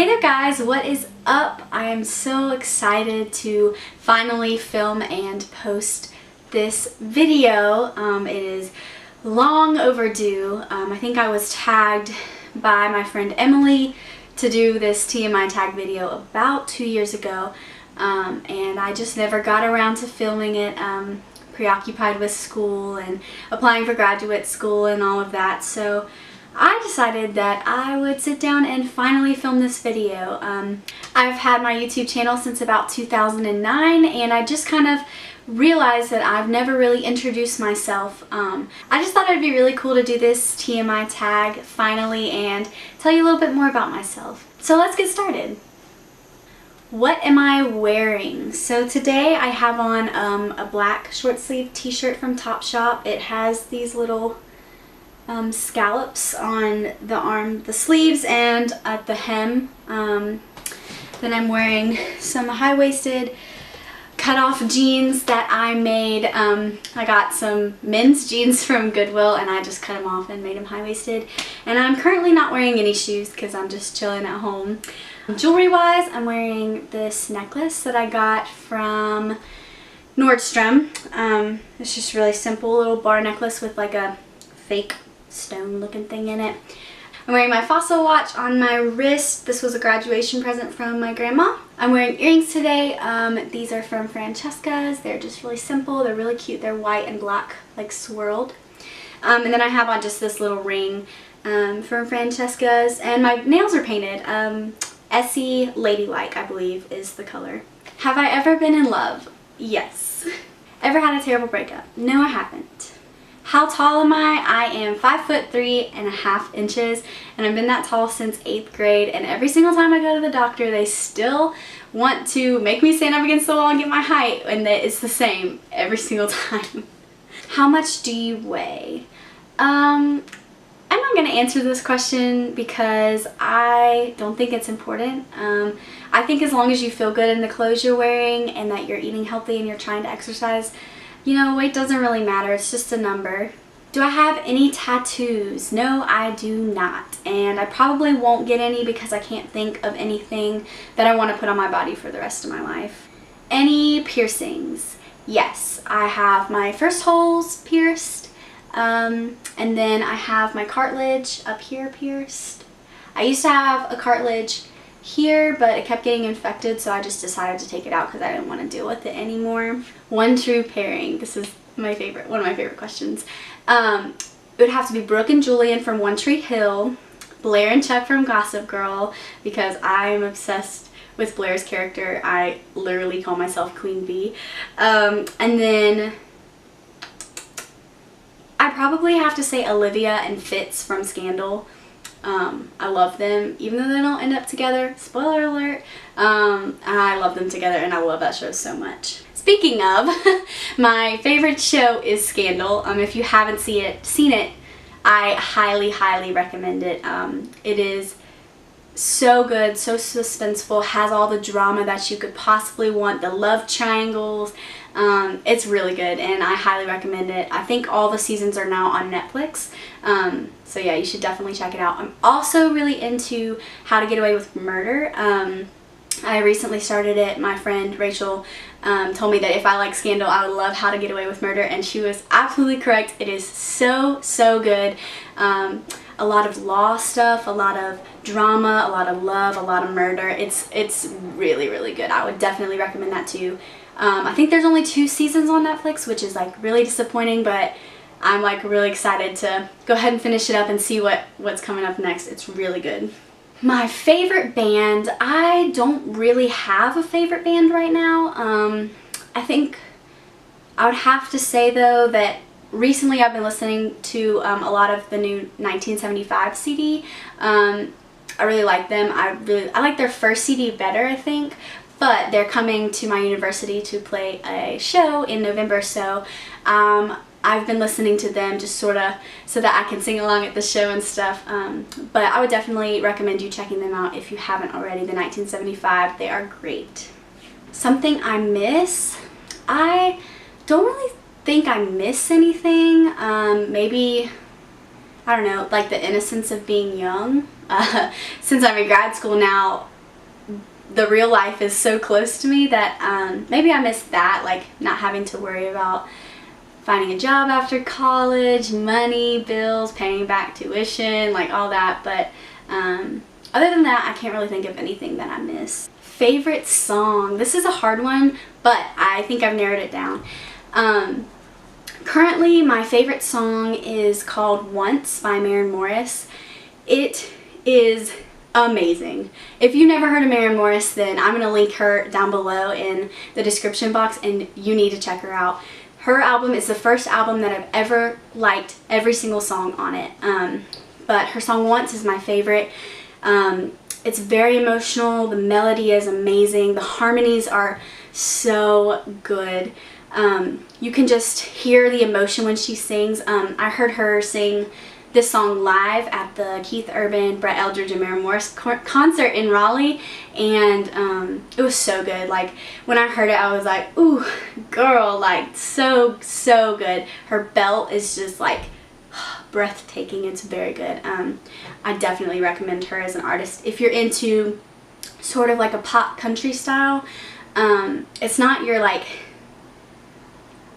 Hey there guys, what is up? I am so excited to finally film and post this video. It is long overdue. I think I was tagged by my friend Emily to do this TMI Tag video about 2 years ago, and I just never got around to filming it. Preoccupied with school and applying for graduate school and all of that, so I decided that I would sit down and finally film this video. I've had my YouTube channel since about 2009, and I just kind of realized that I've never really introduced myself. I just thought it'd be really cool to do this TMI tag finally and tell you a little bit more about myself. So let's get started. What am I wearing? So today I have on a black short sleeve t-shirt from Topshop. It has these little scallops on the sleeves and at the hem. Then I'm wearing some high-waisted cut-off jeans that I made. I got some men's jeans from Goodwill and I just cut them off and made them high-waisted. And I'm currently not wearing any shoes because I'm just chilling at home. Jewelry-wise, I'm wearing this necklace that I got from Nordstrom. It's just really simple, little bar necklace with like a fake stone looking thing in it. I'm wearing my fossil watch on my wrist. This was a graduation present from my grandma. I'm wearing earrings today. These are from Francesca's. They're just really simple. They're really cute. They're white and black, like swirled. And then I have on just this little ring from Francesca's. And my nails are painted. Essie Ladylike, I believe, is the color. Have I ever been in love? Yes. Ever had a terrible breakup? No, I haven't. How tall am I? I am 5'3.5" and I've been that tall since 8th grade, and every single time I go to the doctor they still want to make me stand up against the wall and get my height, and it's the same every single time. How much do you weigh? I'm not going to answer this question because I don't think it's important. I think as long as you feel good in the clothes you're wearing and that you're eating healthy and you're trying to exercise, you know, weight doesn't really matter. It's just a number. Do I have any tattoos? No, I do not. And I probably won't get any because I can't think of anything that I want to put on my body for the rest of my life. Any piercings? Yes, I have my first holes pierced. And then I have my cartilage up here pierced. I used to have a cartilage here, but it kept getting infected, so I just decided to take it out because I didn't want to deal with it anymore. One true pairing. This is my favorite, one of my favorite questions. It would have to be Brooke and Julian from One Tree Hill, Blair and Chuck from Gossip Girl, because I'm obsessed with Blair's character. I literally call myself Queen Bee. And then I probably have to say Olivia and Fitz from Scandal. I love them, even though they don't end up together. Spoiler alert. I love them together and I love that show so much. Speaking of, my favorite show is Scandal. If you haven't seen it, I highly recommend it. It is so good, so suspenseful, has all the drama that you could possibly want, the love triangles. It's really good and I highly recommend it. I think all the seasons are now on Netflix. So yeah, you should definitely check it out. I'm also really into How to Get Away with Murder. I recently started it. My friend Rachel told me that if I like Scandal, I would love How to Get Away with Murder, and she was absolutely correct. It is so good. A lot of law stuff, a lot of drama, a lot of love, a lot of murder. It's really good. I would definitely recommend that too. I think there's only 2 seasons on Netflix, which is like really disappointing, but I'm like really excited to go ahead and finish it up and see what's coming up next. It's really good. My favorite band, I don't really have a favorite band right now. I think I would have to say though that recently I've been listening to a lot of the new 1975 CD. I really like them. I like their first CD better, I think. But they're coming to my university to play a show in November, so I've been listening to them just sort of so that I can sing along at the show and stuff. But I would definitely recommend you checking them out if you haven't already. The 1975, they are great. Something I miss? I don't really think I miss anything. Maybe, I don't know, like the innocence of being young. since I'm in grad school now, the real life is so close to me that maybe I miss that, like not having to worry about finding a job after college, money, bills, paying back tuition, like all that. But other than that, I can't really think of anything that I miss. Favorite song. This is a hard one, but I think I've narrowed it down. Currently, my favorite song is called Once by Maren Morris. It is amazing. If you've never heard of Maren Morris, then I'm going to link her down below in the description box, and you need to check her out. Her album is the first album that I've ever liked every single song on it. But her song Once is my favorite. It's very emotional. The melody is amazing. The harmonies are so good. You can just hear the emotion when she sings. I heard her sing this song live at the Keith Urban, Brett Eldredge, and Maren Morris concert in Raleigh, and it was so good. Like, when I heard it, I was like, ooh, girl, like, so good. Her belt is just like breathtaking. It's very good. I definitely recommend her as an artist. If you're into sort of like a pop country style, it's not your like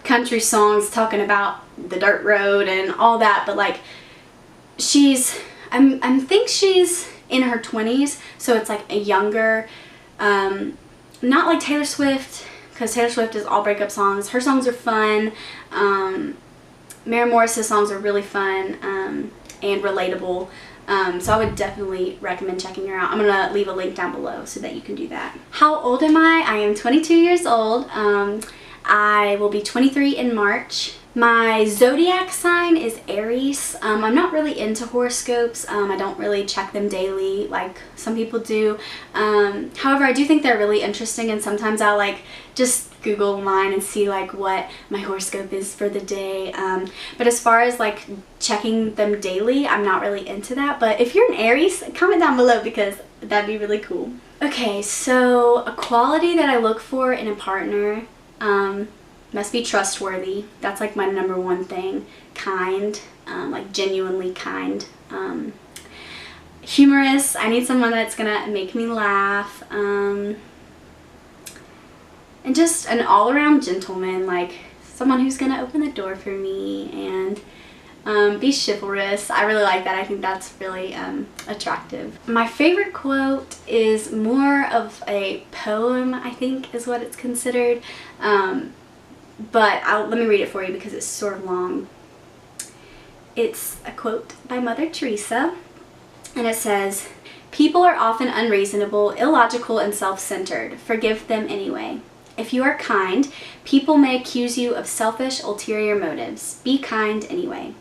country songs talking about the dirt road and all that, but like, I think she's in her 20s, so it's like a younger, not like Taylor Swift, because Taylor Swift is all breakup songs. Her songs are fun. Maren Morris's songs are really fun and relatable, so I would definitely recommend checking her out. I'm gonna leave a link down below so that you can do that. How old am I? I am 22 years old. I will be 23 in March. My zodiac sign is Aries. I'm not really into horoscopes. I don't really check them daily like some people do. However, I do think they're really interesting, and sometimes I'll like just Google mine and see like what my horoscope is for the day. But as far as like checking them daily, I'm not really into that. But if you're an Aries, comment down below because that'd be really cool. Okay, so a quality that I look for in a partner, must be trustworthy. That's like my number one thing. Kind, like genuinely kind. Humorous. I need someone that's gonna make me laugh. And just an all-around gentleman, like someone who's gonna open the door for me and be chivalrous. I really like that. I think that's really attractive. My favorite quote is more of a poem, I think is what it's considered. But let me read it for you because it's sort of long. It's a quote by Mother Teresa, and it says, "People are often unreasonable, illogical, and self-centered. Forgive them anyway. If you are kind, people may accuse you of selfish, ulterior motives. Be kind anyway.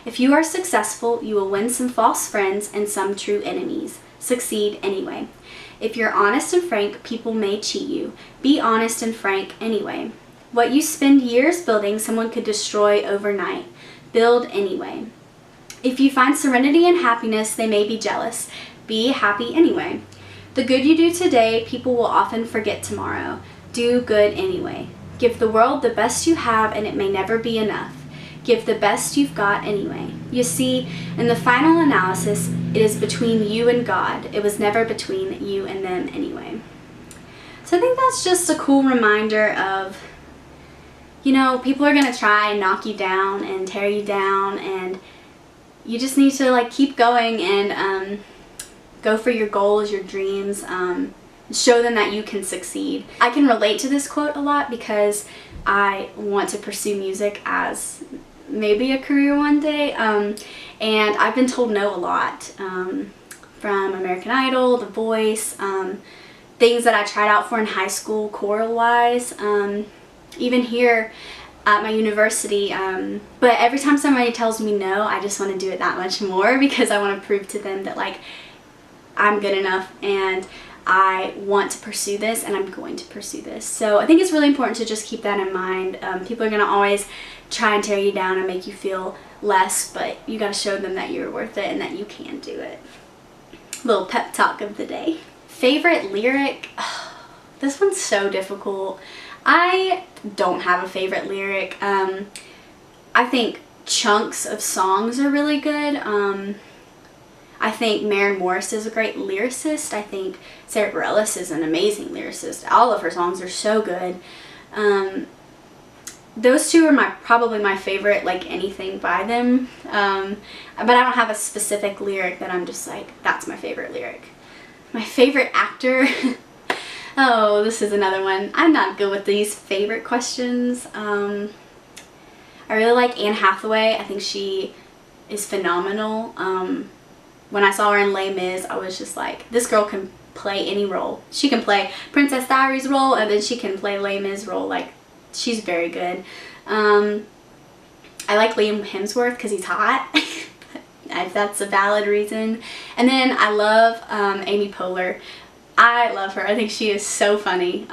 If you are successful, you will win some false friends and some true enemies. Succeed anyway. If you're honest and frank, people may cheat you. Be honest and frank anyway. What you spend years building, someone could destroy overnight. Build anyway. If you find serenity and happiness, they may be jealous. Be happy anyway. The good you do today, people will often forget tomorrow. Do good anyway. Give the world the best you have, and it may never be enough. Give the best you've got anyway. You see, in the final analysis, it is between you and God. It was never between you and them anyway." So I think that's just a cool reminder of, you know, people are going to try and knock you down and tear you down, and you just need to like keep going and go for your goals, your dreams, show them that you can succeed. I can relate to this quote a lot because I want to pursue music as maybe a career one day, and I've been told no a lot from American Idol, The Voice, things that I tried out for in high school choral wise, even here at my university, but every time somebody tells me no, I just want to do it that much more because I want to prove to them that like I'm good enough and I want to pursue this and I'm going to pursue this. So I think it's really important to just keep that in mind. People are going to always try and tear you down and make you feel less, but you got to show them that you're worth it and that you can do it. Little pep talk of the day. Favorite lyric? This one's so difficult. I don't have a favorite lyric. I think chunks of songs are really good. I think Maren Morris is a great lyricist. I think Sarah Bareilles is an amazing lyricist. All of her songs are so good. Those two are probably my favorite, like, anything by them. But I don't have a specific lyric that I'm just like, that's my favorite lyric. My favorite actor. Oh, this is another one. I'm not good with these favorite questions. I really like Anne Hathaway. I think she is phenomenal. When I saw her in Les Mis, I was just like, this girl can play any role. She can play Princess Diaries role, and then she can play Les Mis role. Like, she's very good. I like Liam Hemsworth because he's hot. If that's a valid reason. And then I love Amy Poehler. I love her. I think she is so funny.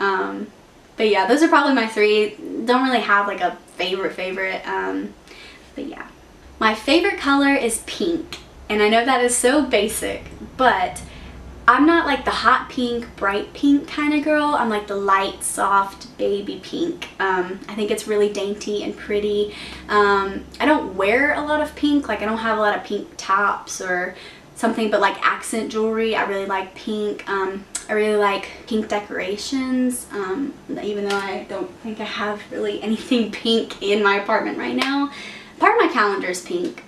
But yeah, those are probably my three. Don't really have like a favorite. But yeah. My favorite color is pink. And I know that is so basic, but I'm not like the hot pink, bright pink kind of girl. I'm like the light, soft, baby pink. I think it's really dainty and pretty. I don't wear a lot of pink. Like, I don't have a lot of pink tops or something, but like accent jewelry, I really like pink. I really like pink decorations, even though I don't think I have really anything pink in my apartment right now. Part of my calendar is pink.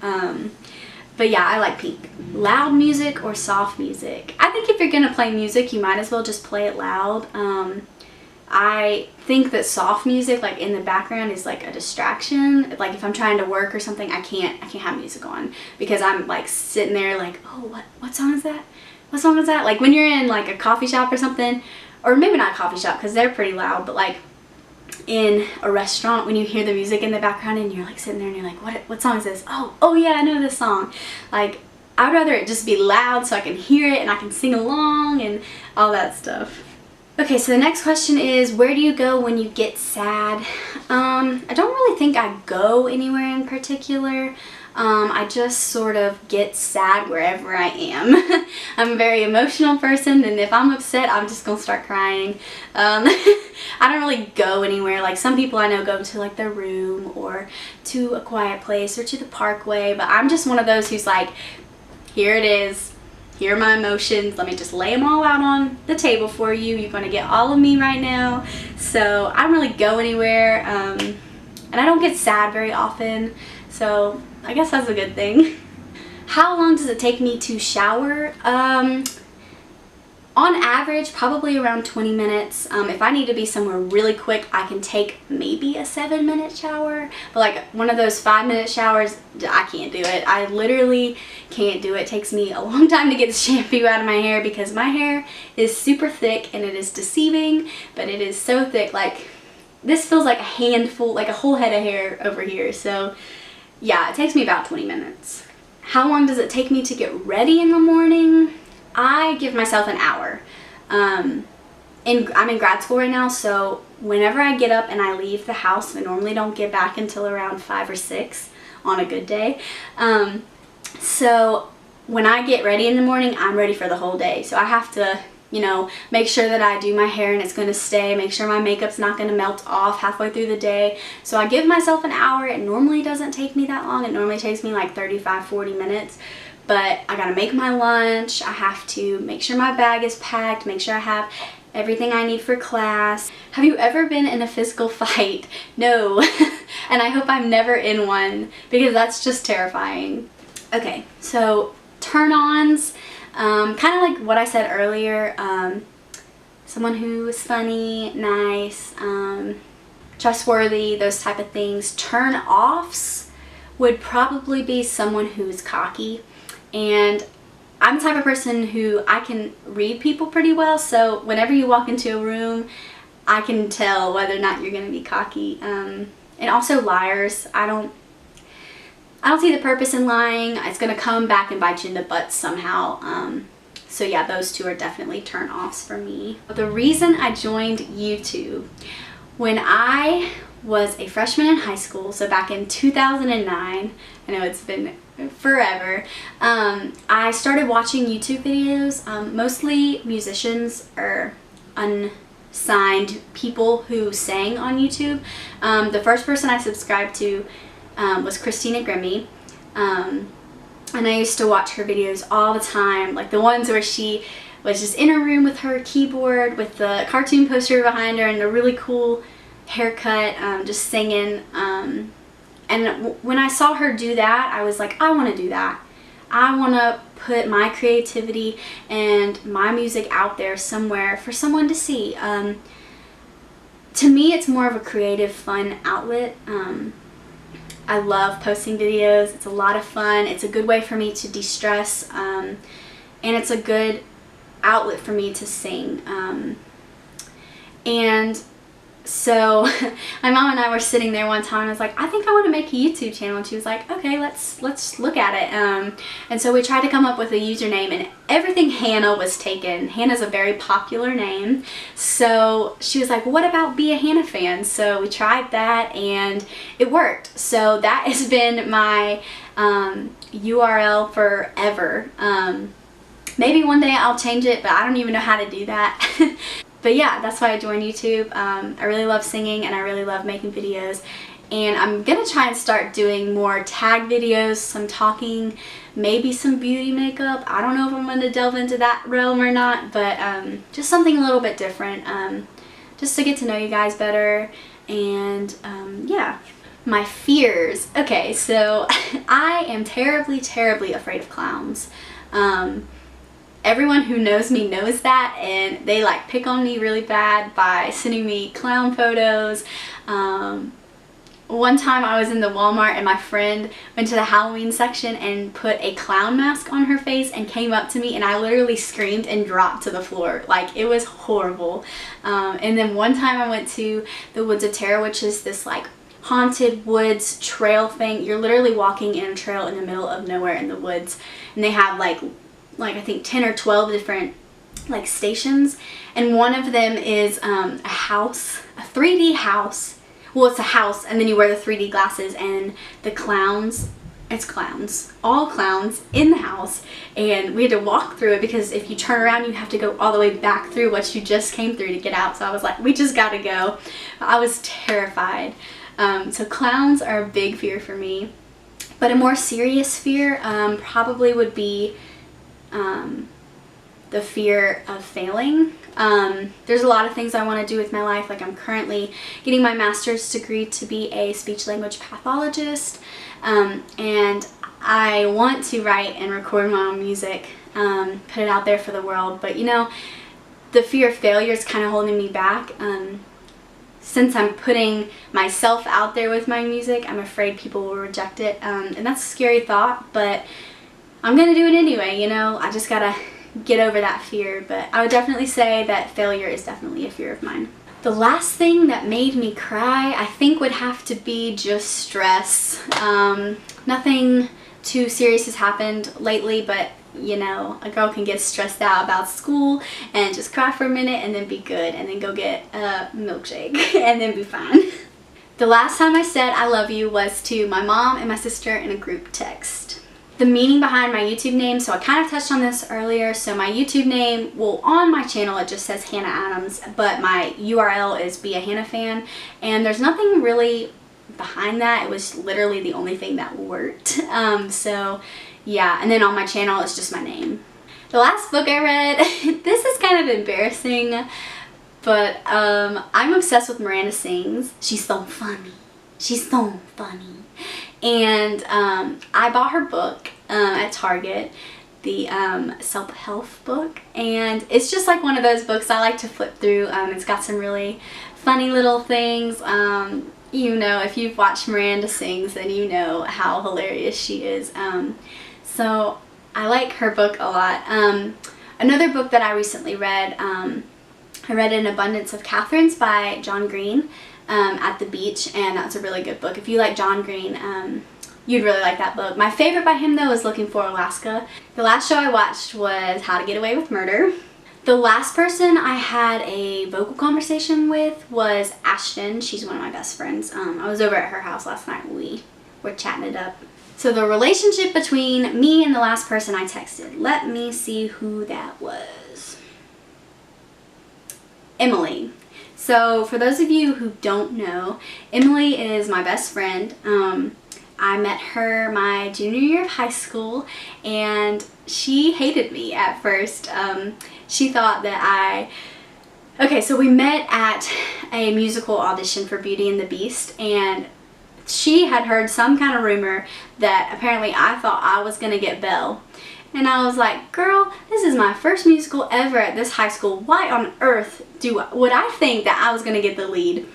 But yeah, I like pink. Loud music or soft music? I think if you're gonna play music, you might as well just play it loud. I think that soft music, like in the background, is like a distraction. Like if I'm trying to work or something, I can't have music on because I'm like sitting there like, oh, what song is that? What song is that? Like when you're in like a coffee shop or something, or maybe not a coffee shop because they're pretty loud, but like in a restaurant when you hear the music in the background and you're like sitting there and you're like, what song is this? Oh yeah, I know this song. Like, I'd rather it just be loud so I can hear it and I can sing along and all that stuff. Okay, so the next question is, where do you go when you get sad? I don't really think I go anywhere in particular. I just sort of get sad wherever I am. I'm a very emotional person, and if I'm upset, I'm just gonna start crying. I don't really go anywhere. Like some people I know go to like their room or to a quiet place or to the parkway, but I'm just one of those who's like, here it is. Here are my emotions. Let me just lay them all out on the table for you. You're gonna get all of me right now. So I don't really go anywhere, and I don't get sad very often. So I guess that's a good thing. How long does it take me to shower? On average, probably around 20 minutes. If I need to be somewhere really quick, I can take maybe a 7-minute shower. But like one of those 5-minute showers, I can't do it. I literally can't do it. It takes me a long time to get the shampoo out of my hair because my hair is super thick and it is deceiving, but it is so thick. Like, this feels like a handful, like a whole head of hair over here. So yeah, it takes me about 20 minutes. How long does it take me to get ready in the morning? I give myself an hour. I'm in grad school right now, so whenever I get up and I leave the house, I normally don't get back until around 5 or 6 on a good day. So when I get ready in the morning, I'm ready for the whole day. So I have to, you know, make sure that I do my hair and it's going to stay, make sure my makeup's not going to melt off halfway through the day. So I give myself an hour. It normally doesn't take me that long. It normally takes me like 35-40 minutes. But I gotta make my lunch, I have to make sure my bag is packed, make sure I have everything I need for class. Have you ever been in a physical fight? No. And I hope I'm never in one because that's just terrifying. Okay, so turn-ons, kind of like what I said earlier, someone who is funny, nice, trustworthy, those type of things. Turn-offs would probably be someone who's cocky. And I'm the type of person who I can read people pretty well, so whenever you walk into a room, I can tell whether or not you're going to be cocky. And also liars. I don't see the purpose in lying. It's going to come back and bite you in the butt somehow. So yeah, those two are definitely turn-offs for me. The reason I joined YouTube, when I was a freshman in high school, so back in 2009, I know it's been forever, I started watching YouTube videos, mostly musicians or unsigned people who sang on YouTube. The first person I subscribed to was Christina Grimmie. and I used to watch her videos all the time, like the ones where she was just in her room with her keyboard with the cartoon poster behind her and a really cool haircut, just singing. And when I saw her do that, I was like, I want to do that. I want to put my creativity and my music out there somewhere for someone to see. To me, it's more of a creative, fun outlet. I love posting videos. It's a lot of fun. It's a good way for me to de-stress, and it's a good outlet for me to sing. And so my mom and I were sitting there one time and I was like, I think I want to make a YouTube channel, and she was like, okay, let's look at it. And so we tried to come up with a username, and everything Hannah was taken. Hannah's a very popular name, so she was like, what about Be a Hannah Fan? So we tried that and it worked. So that has been my URL forever. Maybe one day I'll change it, but I don't even know how to do that. But yeah, that's why I joined YouTube. I really love singing and I really love making videos. And I'm gonna try and start doing more tag videos, some talking, maybe some beauty makeup. I don't know if I'm gonna delve into that realm or not, but just something a little bit different, just to get to know you guys better. And yeah. My fears. Okay, so I am terribly, terribly afraid of clowns. Everyone who knows me knows that, and they like pick on me really bad by sending me clown photos. One time I was in the Walmart and my friend went to the Halloween section and put a clown mask on her face and came up to me, and I literally screamed and dropped to the floor. Like, it was horrible. And then one time I went to the Woods of Terror, which is this like haunted woods trail thing. You're literally walking in a trail in the middle of nowhere in the woods, and they have like I think 10 or 12 different like stations, and one of them is a house, a 3D house. Well, it's a house, and then you wear the 3D glasses, and the clowns, it's clowns, all clowns in the house, and we had to walk through it because if you turn around you have to go all the way back through what you just came through to get out. So I was like, we just gotta go. I was terrified. So clowns are a big fear for me, but a more serious fear probably would be the fear of failing. There's a lot of things I want to do with my life. Like, I'm currently getting my master's degree to be a speech language pathologist, and I want to write and record my own music, put it out there for the world. But you know, the fear of failure is kind of holding me back. Since I'm putting myself out there with my music, I'm afraid people will reject it, and that's a scary thought, but I'm gonna do it anyway, you know. I just gotta get over that fear. But I would definitely say that failure is definitely a fear of mine. The last thing that made me cry, I think, would have to be just stress. Nothing too serious has happened lately, but you know, a girl can get stressed out about school and just cry for a minute and then be good, and then go get a milkshake and then be fine. The last time I said I love you was to my mom and my sister in a group text. The meaning behind my YouTube name, so I kind of touched on this earlier. So my YouTube name, well, on my channel it just says Hannah Adams, but my URL is Be a Hannah Fan, and there's nothing really behind that. It was literally the only thing that worked. So yeah, and then on my channel it's just my name. The last book I read, this is kind of embarrassing, but I'm obsessed with Miranda Sings. She's so funny. She's so funny. And I bought her book at Target, the self-help book, and it's just like one of those books I like to flip through. It's got some really funny little things. You know, if you've watched Miranda Sings, then you know how hilarious she is. So I like her book a lot. Another book that I recently read, I read An Abundance of Catherines by John Green at the beach, and that's a really good book. If you like John Green, you'd really like that book. My favorite by him, though, is Looking for Alaska. The last show I watched was How to Get Away with Murder. The last person I had a vocal conversation with was Ashton. She's one of my best friends. I was over at her house last night. We were chatting it up. So the relationship between me and the last person I texted. Let me see who that was. Emily. So for those of you who don't know, Emily is my best friend. I met her my junior year of high school, and she hated me at first. She thought that okay, so we met at a musical audition for Beauty and the Beast, and she had heard some kind of rumor that apparently I thought I was gonna get Belle. And I was like, girl, this is my first musical ever at this high school. Why on earth would I think that I was gonna get the lead?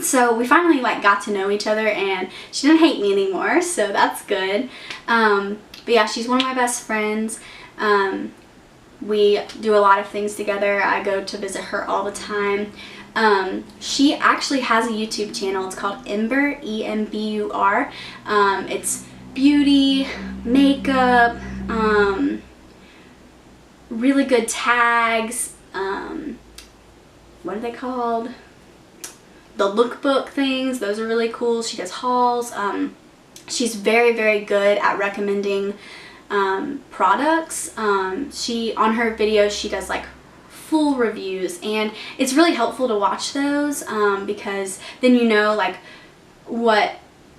So we finally got to know each other, and she didn't hate me anymore, so that's good. But yeah, she's one of my best friends. We do a lot of things together. I go to visit her all the time. She actually has a YouTube channel. It's called Ember, E-M-B-U-R. It's beauty, makeup, really good tags. What are they called? The lookbook things. Those are really cool. She does hauls. She's very, very good at recommending products. On her videos, she does full reviews, and it's really helpful to watch those because then you know what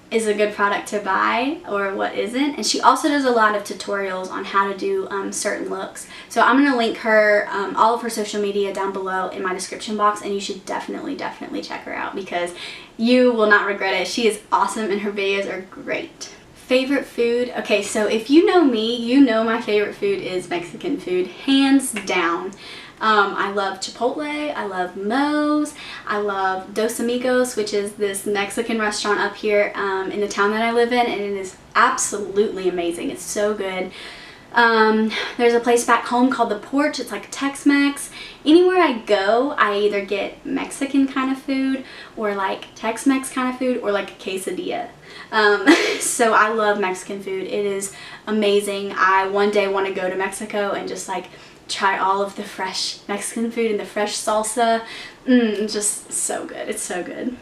is a good product to buy or what isn't. And she also does a lot of tutorials on how to do certain looks. So I'm going to link her all of her social media down below in my description box, and you should definitely check her out because you will not regret it. She is awesome and her videos are great. Favorite food? Okay, so if you know me, you know my favorite food is Mexican food, hands down. I love Chipotle, I love Moe's, I love Dos Amigos, which is this Mexican restaurant up here in the town that I live in, and it is absolutely amazing. It's so good. There's a place back home called The Porch. It's like Tex-Mex. Anywhere I go, I either get Mexican kind of food or Tex-Mex kind of food or a quesadilla. So I love Mexican food. It is amazing. I one day want to go to Mexico and just try all of the fresh Mexican food and the fresh salsa. Just so good. It's so good.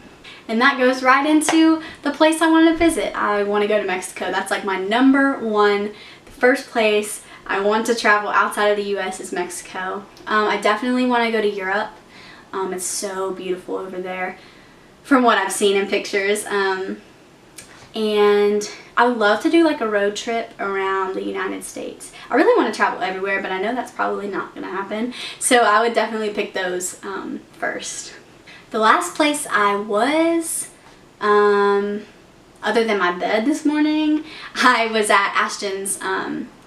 And that goes right into the place I want to visit. I want to go to Mexico. That's my number one, first place I want to travel outside of the US is Mexico. I definitely want to go to Europe. It's so beautiful over there from what I've seen in pictures. And I would love to do a road trip around the United States. I really want to travel everywhere, but I know that's probably not going to happen. So I would definitely pick those first. The last place I was, other than my bed this morning, I was at Ashton's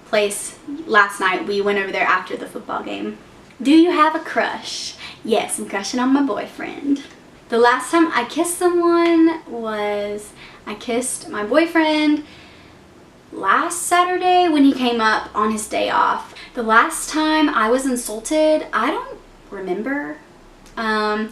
place last night. We went over there after the football game. Do you have a crush? Yes, I'm crushing on my boyfriend. The last time I kissed someone was I kissed my boyfriend last Saturday when he came up on his day off. The last time I was insulted, I don't remember. I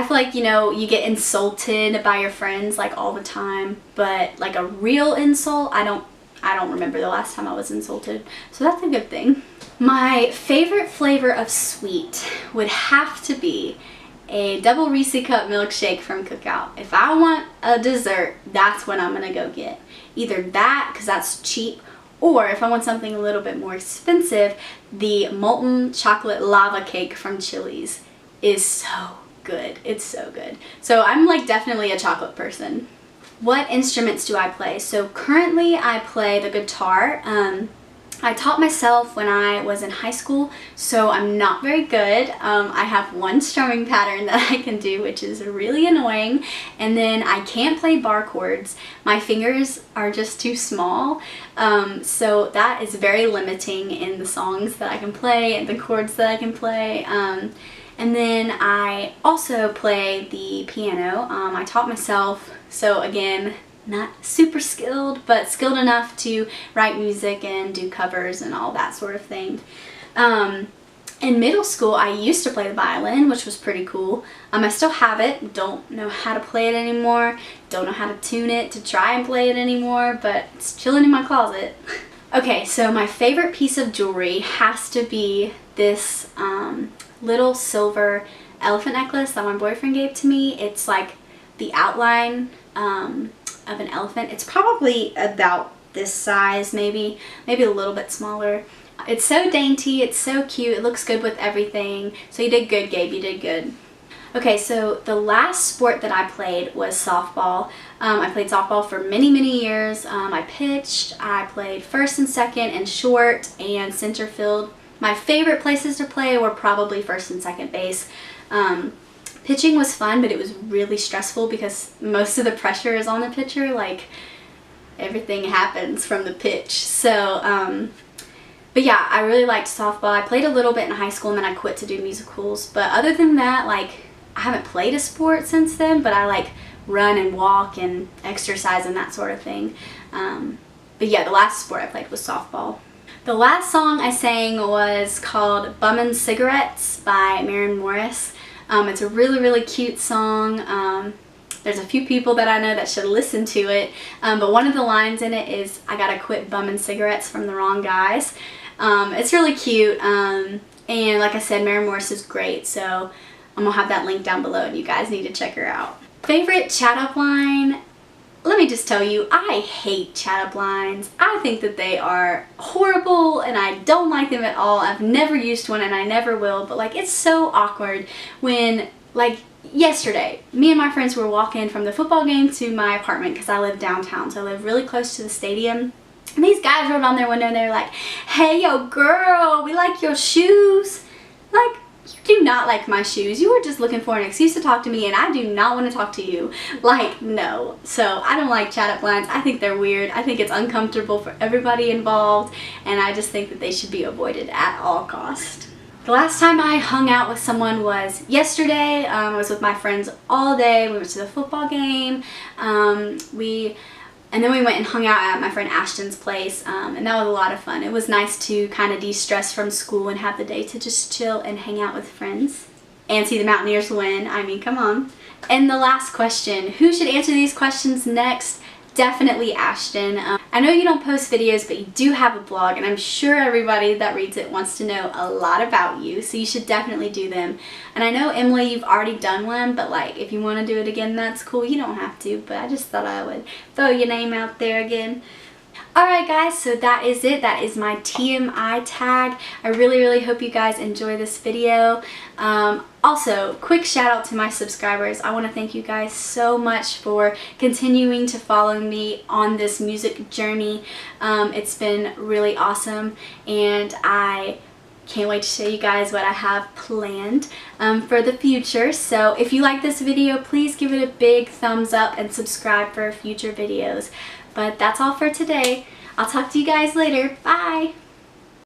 feel you get insulted by your friends all the time, but a real insult, I don't remember the last time I was insulted. So that's a good thing. My favorite flavor of sweet would have to be a double Reese cup milkshake from Cookout. If I want a dessert, that's what I'm gonna go get. Either that, because that's cheap, or if I want something a little bit more expensive, the molten chocolate lava cake from Chili's is so good. It's so good. So I'm definitely a chocolate person. What instruments do I play? So currently I play the guitar. I taught myself when I was in high school, so I'm not very good. I have one strumming pattern that I can do, which is really annoying, and then I can't play bar chords. My fingers are just too small, so that is very limiting in the songs that I can play and the chords that I can play. And then I also play the piano. I taught myself, so again, not super skilled, but skilled enough to write music and do covers and all that sort of thing. In middle school, I used to play the violin, which was pretty cool. I still have it, don't know how to play it anymore, don't know how to tune it to try and play it anymore, but it's chilling in my closet. Okay, so my favorite piece of jewelry has to be this little silver elephant necklace that my boyfriend gave to me. It's the outline of an elephant. It's probably about this size, maybe a little bit smaller. It's so dainty, it's so cute, it looks good with everything. So you did good, Gabe, you did good. Okay, so the last sport that I played was softball. I played softball for many, many years. I pitched, I played first and second and short and center field. My favorite places to play were probably first and second base. Pitching was fun, but it was really stressful because most of the pressure is on the pitcher. Like, everything happens from the pitch. So, but yeah, I really liked softball. I played a little bit in high school and then I quit to do musicals. But other than that, like, I haven't played a sport since then, but I like run and walk and exercise and that sort of thing. But yeah, the last sport I played was softball. The last song I sang was called Bummin' Cigarettes by Maren Morris. It's a really, really cute song. There's a few people that I know that should listen to it, but one of the lines in it is, "I gotta quit bumming cigarettes from the wrong guys." It's really cute, and like I said, Maren Morris is great, so I'm gonna have that link down below and you guys need to check her out. Favorite chat up line? Let me just tell you, I hate chat up lines. I think that they are horrible and I don't like them at all. I've never used one and I never will, but like, it's so awkward when, like, yesterday, me and my friends were walking from the football game to my apartment because I live downtown, so I live really close to the stadium. And these guys rolled on their window and they were like, "Hey, yo, girl, we like your shoes." Like, you do not like my shoes. You were just looking for an excuse to talk to me and I do not want to talk to you. Like, no. So I don't like chat up lines. I think they're weird. I think it's uncomfortable for everybody involved and I just think that they should be avoided at all costs. The last time I hung out with someone was yesterday. I was with my friends all day. We went to the football game. And then we went and hung out at my friend Ashton's place, and that was a lot of fun. It was nice to kind of de-stress from school and have the day to just chill and hang out with friends and see the Mountaineers win. I mean, come on. And the last question, who should answer these questions next? Definitely Ashton. I know you don't post videos, but you do have a blog, and I'm sure everybody that reads it wants to know a lot about you, so you should definitely do them. And I know, Emily, you've already done one, but like, if you want to do it again, that's cool. You don't have to, but I just thought I would throw your name out there again. Alright guys, so that is it. That is my TMI tag. I really, really hope you guys enjoy this video. Also, quick shout out to my subscribers. I want to thank you guys so much for continuing to follow me on this music journey. It's been really awesome and I can't wait to show you guys what I have planned for the future. So if you like this video, please give it a big thumbs up and subscribe for future videos. But that's all for today. I'll talk to you guys later. Bye!